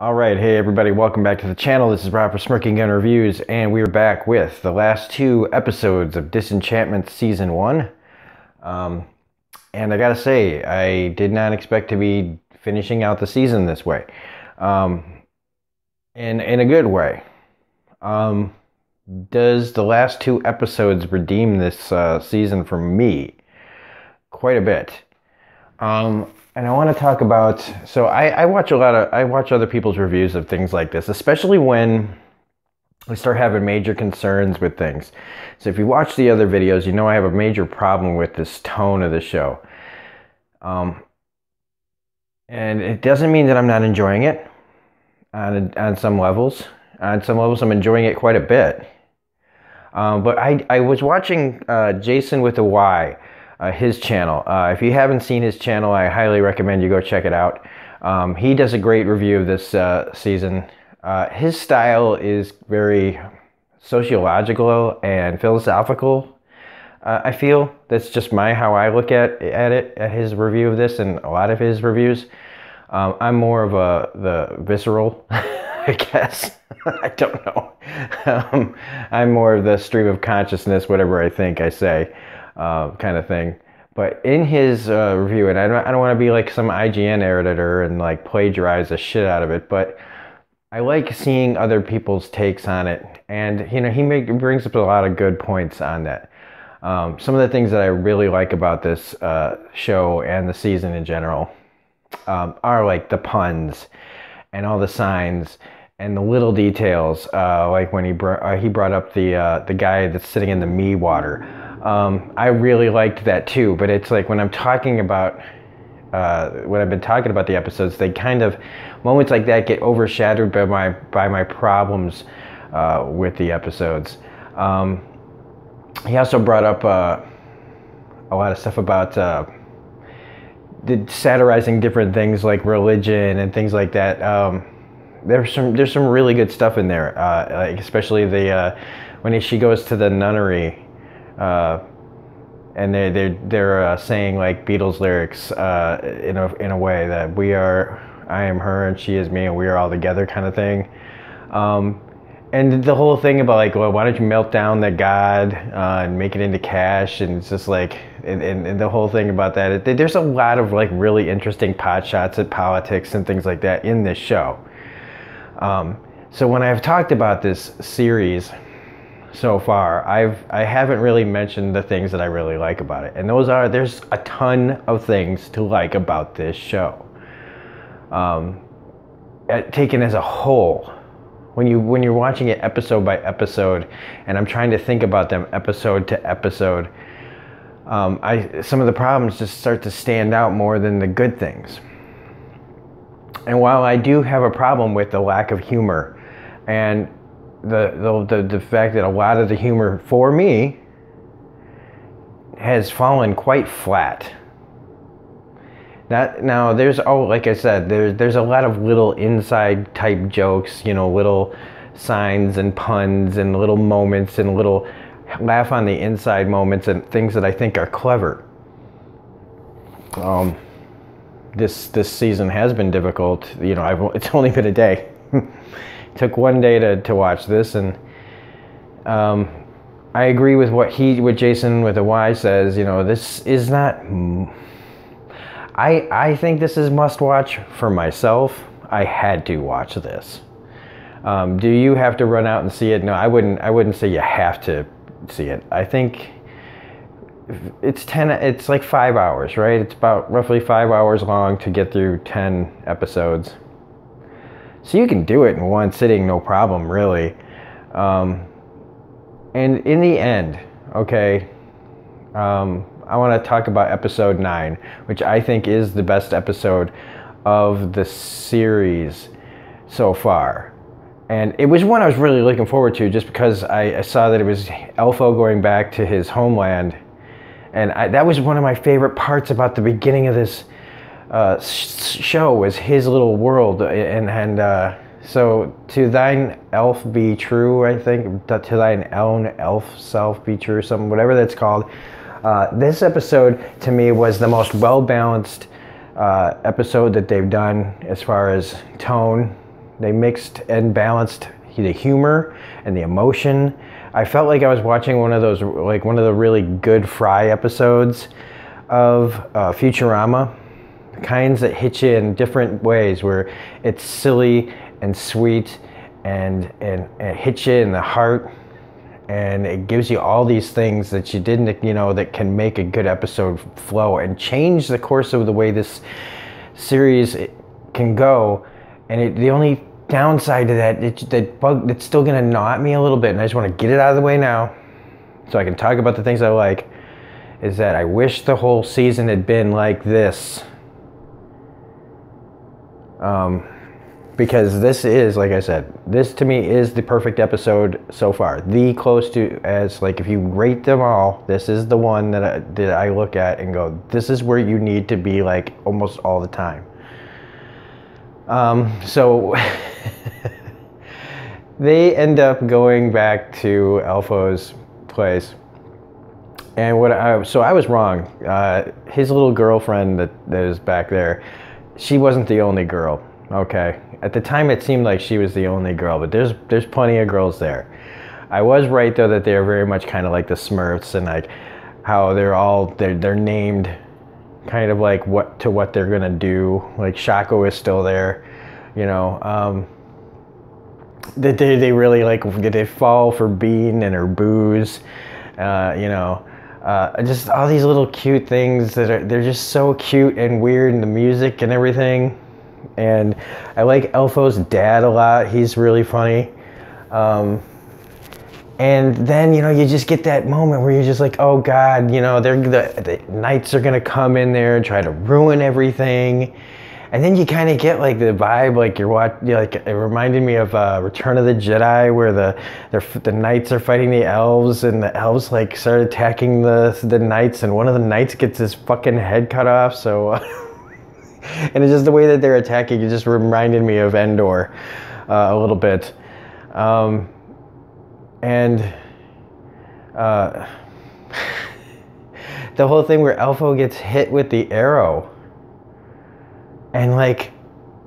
All right, hey everybody, welcome back to the channel. This is Rob for Smirking Gun Reviews, and we're back with the last two episodes of Disenchantment Season 1. And I gotta say, I did not expect to be finishing out the season this way. In a good way. Does the last two episodes redeem this season for me? Quite a bit. And I want to talk about, so I watch other people's reviews of things like this, especially when we start having major concerns with things. So if you watch the other videos, you know I have a major problem with this tone of the show. And it doesn't mean that I'm not enjoying it on some levels. On some levels, I'm enjoying it quite a bit. But I was watching Jason with a Y. His channel. If you haven't seen his channel, I highly recommend you go check it out. He does a great review of this season. His style is very sociological and philosophical. I feel that's just how I look at his review of this and a lot of his reviews. I'm more of the visceral, I guess. I don't know. I'm more of the stream of consciousness, whatever I think I say. Kind of thing. But in his review, and I don't want to be like some IGN editor and like plagiarize the shit out of it, but I like seeing other people's takes on it, and you know, he brings up a lot of good points on that. Some of the things that I really like about this show and the season in general are like the puns and all the signs and the little details, like when he brought up the guy that's sitting in the me water. I really liked that too, but it's like when I'm talking about, when I've been talking about the episodes, they kind of, moments like that get overshadowed by my problems with the episodes. He also brought up a lot of stuff about satirizing different things like religion and things like that. There's some really good stuff in there, like especially when she goes to the nunnery. And they're saying like Beatles lyrics in a way that I am her and she is me and we are all together kind of thing. And the whole thing about like, well, why don't you melt down the God and make it into cash, and it's just like, and the whole thing about that. There's a lot of like really interesting pot shots at politics and things like that in this show. So when I've talked about this series so far, I haven't really mentioned the things that I really like about it, and there's a ton of things to like about this show. Taken as a whole, when you're watching it episode by episode, and I'm trying to think about them episode to episode, some of the problems just start to stand out more than the good things. And while I do have a problem with the lack of humor and the fact that a lot of the humor for me has fallen quite flat. Now there's, like I said, there's a lot of little inside type jokes, you know, little signs and puns and little moments and little laugh on the inside moments and things that I think are clever. This season has been difficult, you know. It's only been a day. Took one day to watch this, and I agree with what Jason with a Y says. You know, this is not. I think this is must watch for myself. I had to watch this. Do you have to run out and see it? No, I wouldn't say you have to see it. I think it's like 5 hours, right? It's about roughly 5 hours long to get through 10 episodes. So you can do it in one sitting, no problem, really. And in the end, okay, I want to talk about episode 9, which I think is the best episode of the series so far. And it was one I was really looking forward to, just because I saw that it was Elfo going back to his homeland. And that was one of my favorite parts about the beginning of this show, was his little world. And so, to thine elf be true, I think, to thine own elf self be true, whatever that's called. This episode, to me, was the most well-balanced episode that they've done as far as tone, They mixed and balanced the humor and the emotion. I felt like I was watching one of those, like one of the really good Fry episodes of Futurama, kinds that hit you in different ways, where it's silly and sweet and it hits you in the heart, and it gives you all these things that you didn't, that can make a good episode flow and change the course of the way this series can go. And the only downside to that, it's still gonna gnaw at me a little bit, and I just want to get it out of the way now so I can talk about the things I like, is that I wish the whole season had been like this. Because this is, like I said, this to me is the perfect episode so far. The close to, as like, if you rate them all, this is the one that I look at and go, this is where you need to be, like, almost all the time. So they end up going back to Elfo's place. And so I was wrong. His little girlfriend that is back there, she wasn't the only girl. Okay. At the time, it seemed like she was the only girl, but there's plenty of girls there. I was right, though, that they're very much kind of like the Smurfs, and like how they're named kind of like what they're gonna do. Like Shaco is still there, that they really like, they fall for Bean and her booze, just all these little cute things they're just so cute and weird, and the music and everything. And I like Elfo's dad a lot. He's really funny. And then, you just get that moment where you're just like, oh God, the knights are going to come in there and try to ruin everything. And then you kind of get like the vibe, like like it reminded me of Return of the Jedi, where the knights are fighting the elves, and the elves like start attacking the knights, and one of the knights gets his fucking head cut off. So, and it's just the way that they're attacking. It just reminded me of Endor a little bit, and the whole thing where Elfo gets hit with the arrow. And like,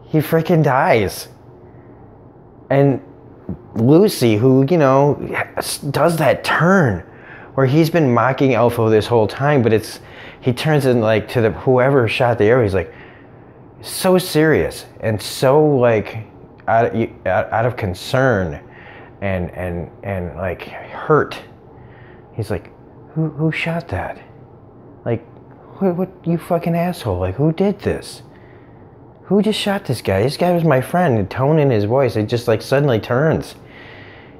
he freaking dies. And Lucy, who, does that turn where he's been mocking Elfo this whole time, but he turns in like to whoever shot the arrow. He's like so serious and so like out of concern and like hurt. He's like, who shot that? Like, what you fucking asshole? Like, who did this? Who just shot this guy? This guy was my friend. The tone in his voice, it just like suddenly turns.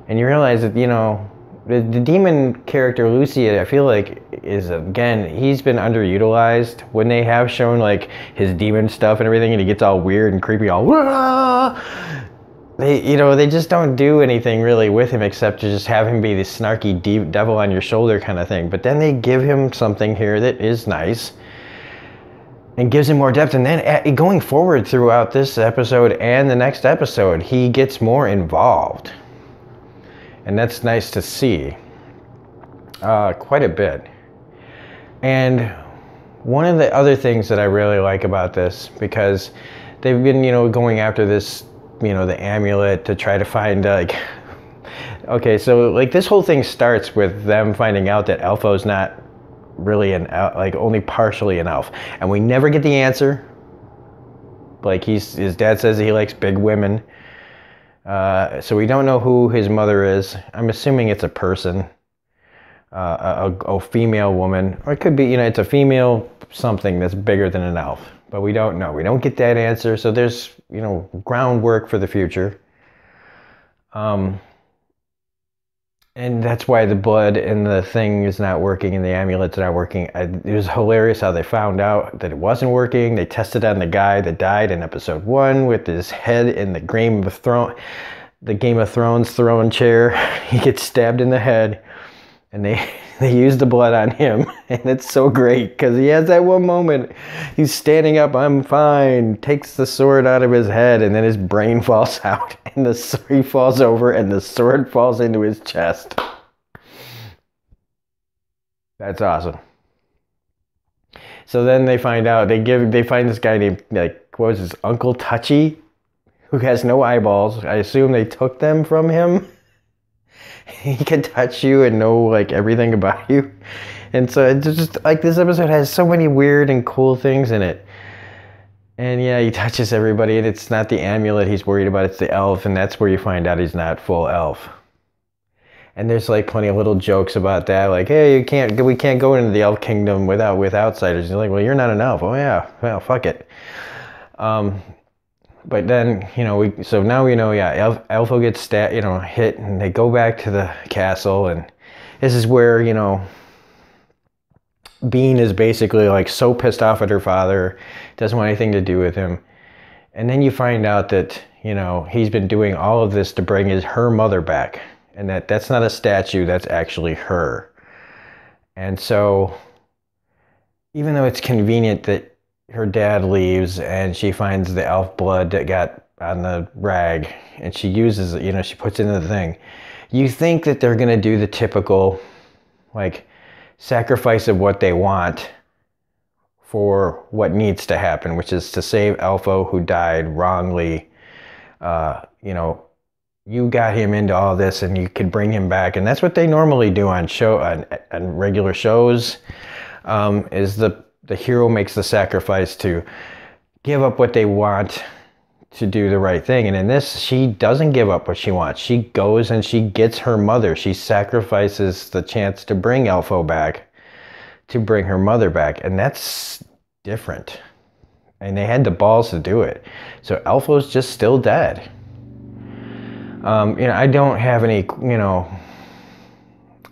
And you realize that, the demon character Lucy, I feel like is, again, he's been underutilized. When they have shown like his demon stuff and everything, and he gets all weird and creepy, all, Wah! They just don't do anything really with him except to just have him be the snarky devil on your shoulder kind of thing. But then they give him something here that is nice and gives him more depth. And then going forward throughout this episode and the next episode, he gets more involved. And that's nice to see. Quite a bit. And one of the other things that I really like about this, because they've been, going after this, the amulet to try to find, like... Okay, so, like, this whole thing starts with them finding out that Elfo's not really an elf, like only partially an elf, and we never get the answer. Like his dad says he likes big women, so we don't know who his mother is. I'm assuming it's a person, a female woman, or it could be, it's a female something that's bigger than an elf, but we don't know. We don't get that answer, so there's groundwork for the future. And that's why the blood and the thing is not working and the amulet's not working. It was hilarious how they found out that it wasn't working. They tested on the guy that died in episode 1 with his head in the Game of Thrones throne chair. He gets stabbed in the head, and they used the blood on him. And it's so great because he has that one moment. He's standing up, I'm fine, takes the sword out of his head, and then his brain falls out. And he falls over, and the sword falls into his chest. That's awesome. So then they find out, they find this guy named, like, what was his, Uncle Touchy, who has no eyeballs. I assume they took them from him. He can touch you and know like everything about you. And so it's just like this episode has so many weird and cool things in it. And yeah, he touches everybody, and it's not the amulet he's worried about, it's the elf, and that's where you find out he's not full elf. And there's like plenty of little jokes about that, like, hey, we can't go into the elf kingdom with outsiders. You're like, well, you're not an elf. Oh yeah, well, fuck it. But then, so now we know, yeah, Elfo gets hit, and they go back to the castle, and this is where, Bean is basically like so pissed off at her father, doesn't want anything to do with him. And then you find out that, he's been doing all of this to bring her mother back. And that's not a statue, that's actually her. And so, even though it's convenient that her dad leaves and she finds the elf blood that got on the rag and she uses it, she puts it in the thing, you think that they're going to do the typical, like, sacrifice of what they want for what needs to happen, which is to save Elfo, who died wrongly. You got him into all this and you could bring him back. And that's what they normally do on regular shows, is the hero makes the sacrifice to give up what they want to do the right thing. And in this, she doesn't give up what she wants. She goes and she gets her mother. She sacrifices the chance to bring Elfo back, to bring her mother back. And that's different. And they had the balls to do it. So Elfo's just still dead. I don't have any,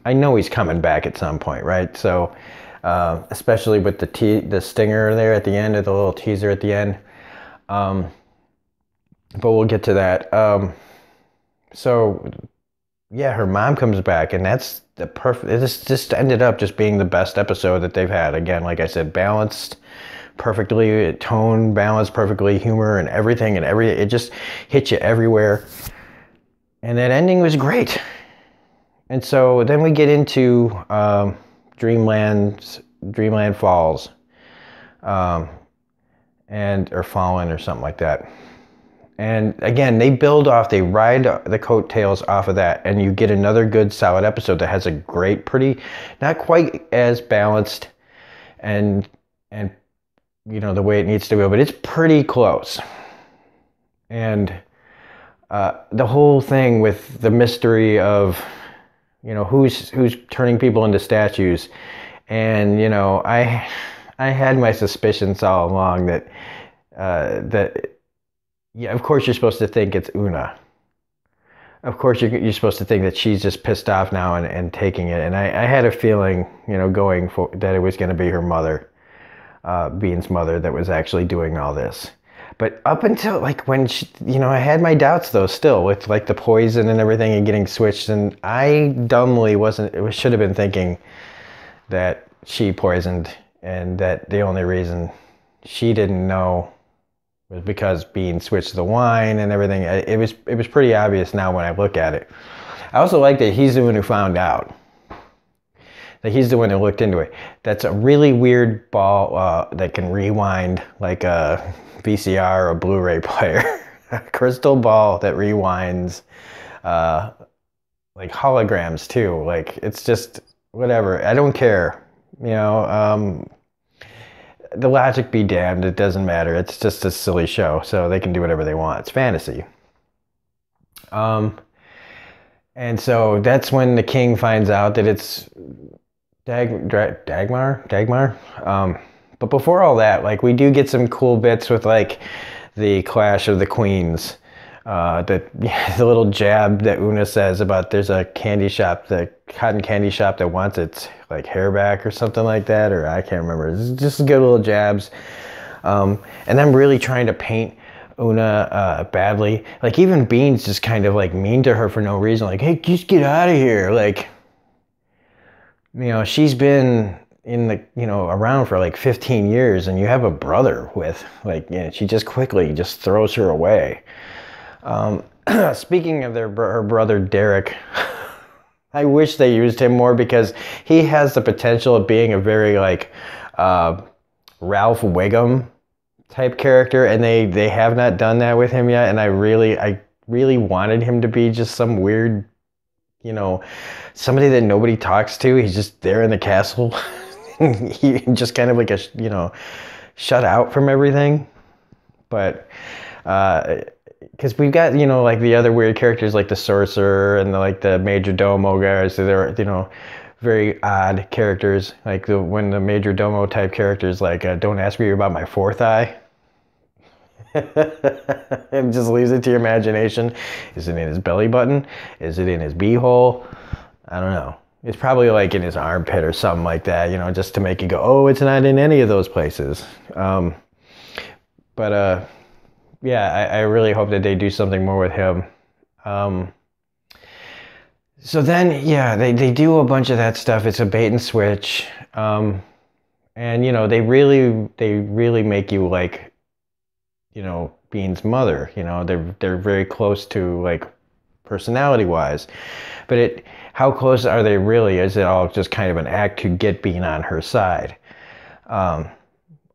I know he's coming back at some point, right? So, especially with the stinger there at the end, or the little teaser at the end. But we'll get to that. So, yeah, her mom comes back, and that's the perfect. This just ended up just being the best episode that they've had. Again, like I said, balanced perfectly, tone balanced perfectly, humor and everything, it just hit you everywhere. And that ending was great. And so then we get into Dreamland Falls, or Fallen, or something like that. And again, they ride the coattails off of that, and you get another good, solid episode that has a great, not quite as balanced and the way it needs to go, but it's pretty close. And the whole thing with the mystery of, who's turning people into statues, and I had my suspicions all along that yeah, of course you're supposed to think it's Una. Of course you're supposed to think that she's just pissed off now and taking it. And I had a feeling, that it was going to be her mother, Bean's mother, that was actually doing all this. But up until like when she, I had my doubts though still with like the poison and everything and getting switched. And I dumbly should have been thinking that she poisoned, and that the only reason she didn't know was because Bean switched the wine and everything. It was pretty obvious now when I look at it. I also like that he's the one who found out. That he's the one who looked into it. That's a really weird ball that can rewind like a VCR or Blu-ray player. A crystal ball that rewinds like holograms too. Like, it's just whatever. I don't care. The logic be damned, it doesn't matter. It's just a silly show, so they can do whatever they want. It's fantasy. And so that's when the king finds out that it's Dagmar. But before all that, like, we do get some cool bits with like the clash of the queens. The little jab that Una says about there's a candy shop, the cotton candy shop, that wants its like hair back or something like that, or I can't remember. It's just good little jabs. And I'm really trying to paint Una badly. Like, even Bean's just kind of like mean to her for no reason. Like, hey, just get out of here. Like, she's been in the, around for like 15 years, and you have a brother with, like, she just quickly just throws her away. Speaking of her brother Derek, I wish they used him more, because he has the potential of being a very like Ralph Wiggum type character, and they have not done that with him yet. And I really wanted him to be just some weird, somebody that nobody talks to. He's just there in the castle. He just kind of like shut out from everything. But because we've got like the other weird characters like the sorcerer and the major domo guys. So they're very odd characters. Like when the major domo type characters like don't ask me about my fourth eye. And just leaves it to your imagination. Is it in his belly button? Is it in his beehole? I don't know. It's probably like in his armpit or something like that, just to make you go, oh, it's not in any of those places. But yeah, I really hope that they do something more with him. So then, yeah, they do a bunch of that stuff. It's a bait and switch. And, they really make you like, Bean's mother. They're very close to, like, personality-wise. But how close are they really? Is it all just kind of an act to get Bean on her side? I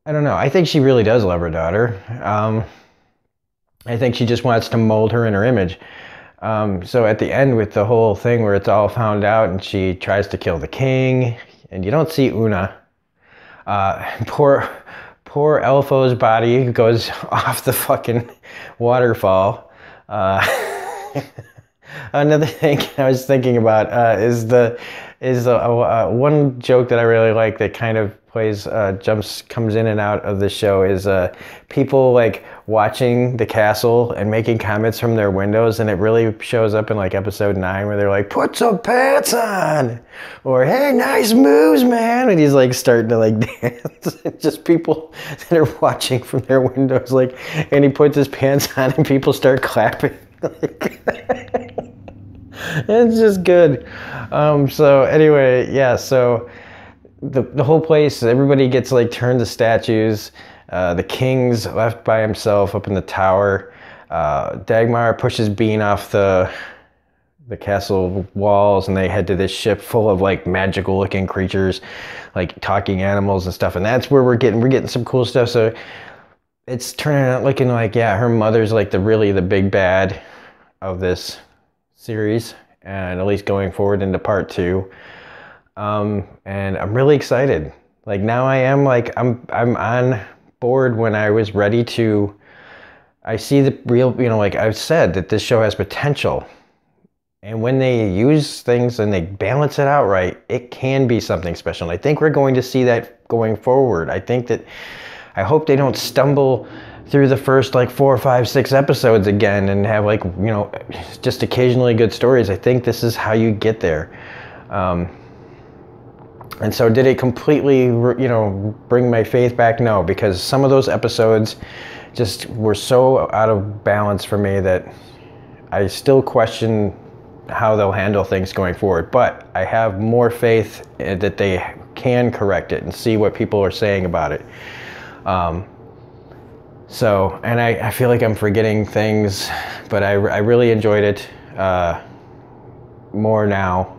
don't know. I think she really does love her daughter. I think she just wants to mold her in her image. So at the end with the whole thing where it's all found out and she tries to kill the king, and you don't see Una. Poor Elfo's body goes off the fucking waterfall. Another thing I was thinking about is one joke that I really like that kind of comes in and out of the show is people like watching the castle and making comments from their windows, and it really shows up in like episode 9 where they're like, put some pants on, or hey, nice moves, man, and he's like starting to like dance. Just people that are watching from their windows, like, and he puts his pants on and people start clapping. It's just good. So anyway, yeah, so the whole place, everybody gets like turned to statues. The king's left by himself up in the tower. Dagmar pushes Bean off the castle walls, and they head to this ship full of like magical looking creatures, like talking animals and stuff. And that's where we're getting some cool stuff. So it's turning out looking like, yeah, her mother's like the big bad of this series, and at least going forward into part 2. And I'm really excited. Like now I am like, I'm on board when I was ready to, I see the real, like I've said that this show has potential. And when they use things and they balance it out right, it can be something special. And I think we're going to see that going forward. I hope they don't stumble through the first like 4, 5, 6 episodes again and have like, just occasionally good stories. I think this is how you get there. And so did it completely, bring my faith back? No, because some of those episodes just were so out of balance for me that I still question how they'll handle things going forward. But I have more faith that they can correct it and see what people are saying about it. So, and I feel like I'm forgetting things, but I really enjoyed it more now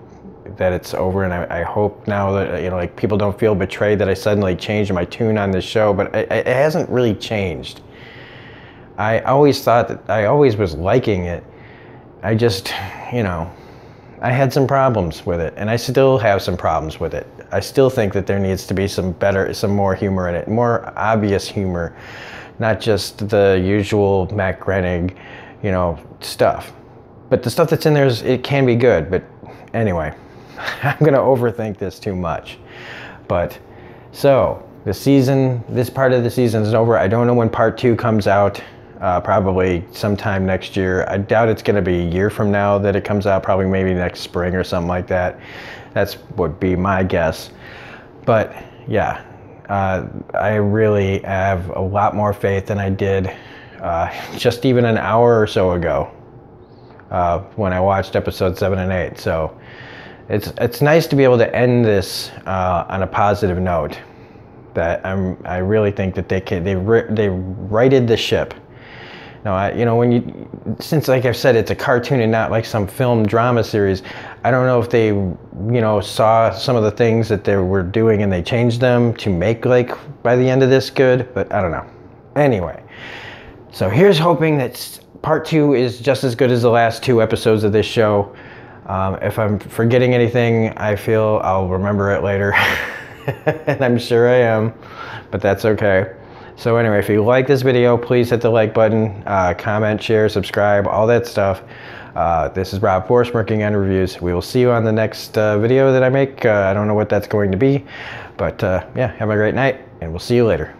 that it's over, and I hope now that like people don't feel betrayed that I suddenly changed my tune on this show, but it hasn't really changed. I always thought that I always was liking it. I just, I had some problems with it, and I still have some problems with it. I still think that there needs to be some more humor in it, more obvious humor, not just the usual Matt Groening, stuff. But the stuff that's in there it can be good. But anyway, I'm gonna overthink this too much. But so this part of the season is over. I don't know when part 2 comes out. Probably sometime next year. I doubt it's gonna be a year from now that it comes out. Probably maybe next spring or something like that. That's would be my guess. But yeah, I really have a lot more faith than I did just even an hour or so ago when I watched episodes 7 and 8. So it's nice to be able to end this on a positive note. That I really think that they righted the ship. Now, since like I've said, it's a cartoon and not like some film drama series, I don't know if they, saw some of the things that they were doing and they changed them to make like by the end of this good, but I don't know. Anyway, so here's hoping that part 2 is just as good as the last 2 episodes of this show. If I'm forgetting anything, I feel I'll remember it later. And I'm sure I am, but that's okay. So anyway, if you like this video, please hit the like button, comment, share, subscribe, all that stuff. This is Rob for Smirking on Reviews. We will see you on the next video that I make. I don't know what that's going to be, but yeah, have a great night, and we'll see you later.